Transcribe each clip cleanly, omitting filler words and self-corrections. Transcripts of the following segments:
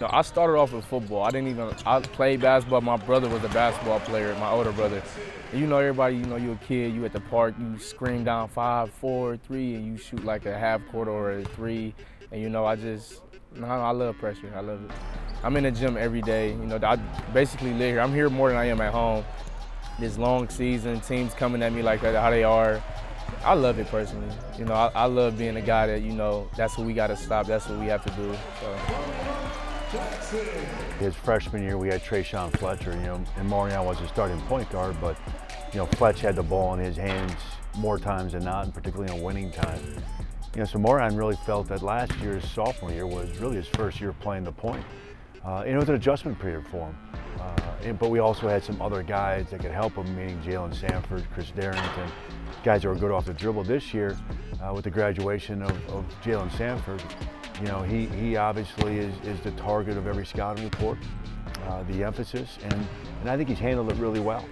No, I started off with football. I played basketball. My brother was a basketball player, my older brother. And you know, everybody, you know, you a kid, you at the park, you scream down 5, 4, 3, and you shoot like a half court or a three. And you know, I love pressure. I love it. I'm in the gym every day. You know, I basically live here. I'm here more than I am at home. This long season, teams coming at me like that, how they are. I love it personally. You know, I love being a guy that, you know, that's what we got to stop. That's what we have to do. So. His freshman year, we had Trayshawn Fletcher, you know, and Marreon was his starting point guard, but, you know, Fletch had the ball in his hands more times than not, and particularly in winning time. You know, so Marreon really felt that last year's sophomore year was really his first year playing the point. And it was an adjustment period for him. But we also had some other guys that could help him, meaning Jalen Sanford, Chris Darrington, guys that were good off the dribble. This year, with the graduation of Jalen Sanford, you know, he obviously is the target of every scouting report, the emphasis, and I think he's handled it really well.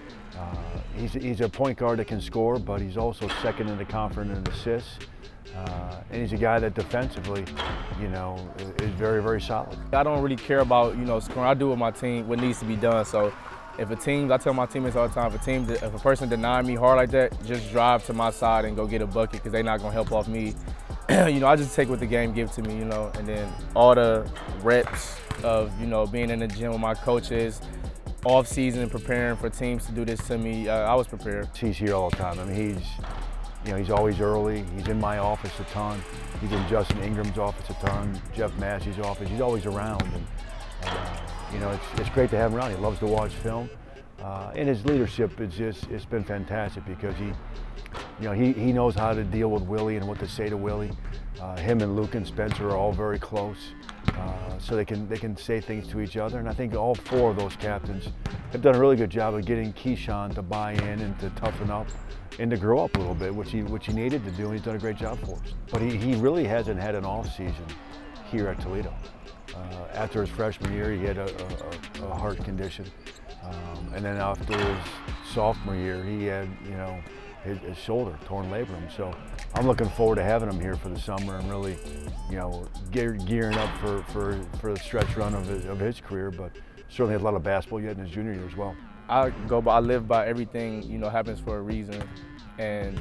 He's a point guard that can score, but he's also second in the conference in assists. And he's a guy that defensively, you know, is very, very solid. I don't really care about, you know, scoring. I do with my team what needs to be done. So if I tell my teammates all the time, if a person denies me hard like that, just drive to my side and go get a bucket because they're not going to help off me. You know, I just take what the game gives to me, you know, and then all the reps of, you know, being in the gym with my coaches, off season, preparing for teams to do this to me, I was prepared. He's here all the time. I mean, he's always early. He's in my office a ton. He's in Justin Ingram's office a ton, Jeff Massey's office. He's always around, and you know, it's great to have him around. He loves to watch film, and his leadership it's been fantastic because he knows how to deal with Willie and what to say to Willie. Him and Luke and Spencer are all very close, so they can say things to each other. And I think all four of those captains have done a really good job of getting Keyshawn to buy in and to toughen up and to grow up a little bit, which he needed to do, and he's done a great job for us. But he really hasn't had an off season here at Toledo. After his freshman year, he had a heart condition, and then after his sophomore year, he had, you know, his shoulder torn labrum. So I'm looking forward to having him here for the summer and really, you know, gearing up for the stretch run of his career. But certainly had a lot of basketball yet in his junior year as well. I live by everything, you know, happens for a reason. And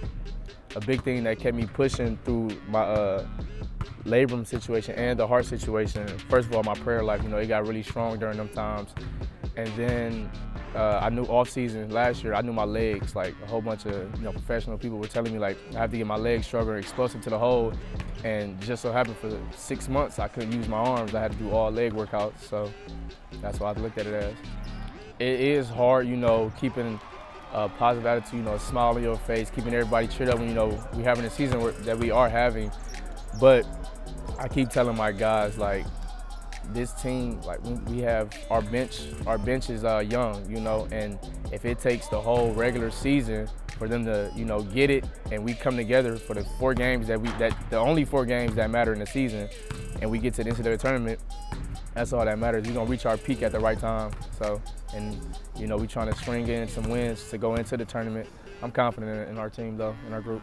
a big thing that kept me pushing through my labrum situation and the heart situation, first of all, my prayer life, you know, it got really strong during them times. And then I knew off season last year, I knew my legs, like a whole bunch of, you know, professional people were telling me like I have to get my legs stronger, explosive to the hole. And just so happened for 6 months, I couldn't use my arms. I had to do all leg workouts. So that's why I looked at it as. It is hard, you know, keeping a positive attitude, you know, a smile on your face, keeping everybody cheered up when, you know, we're having a season that we are having. But I keep telling my guys, like, this team, like, we have our bench is young, you know, and if it takes the whole regular season for them to, you know, get it, and we come together for the 4 games the only 4 games that matter in the season, and we get to the NCAA tournament, that's all that matters. We're gonna reach our peak at the right time. So, and you know, we're trying to string in some wins to go into the tournament. I'm confident in our team though, in our group.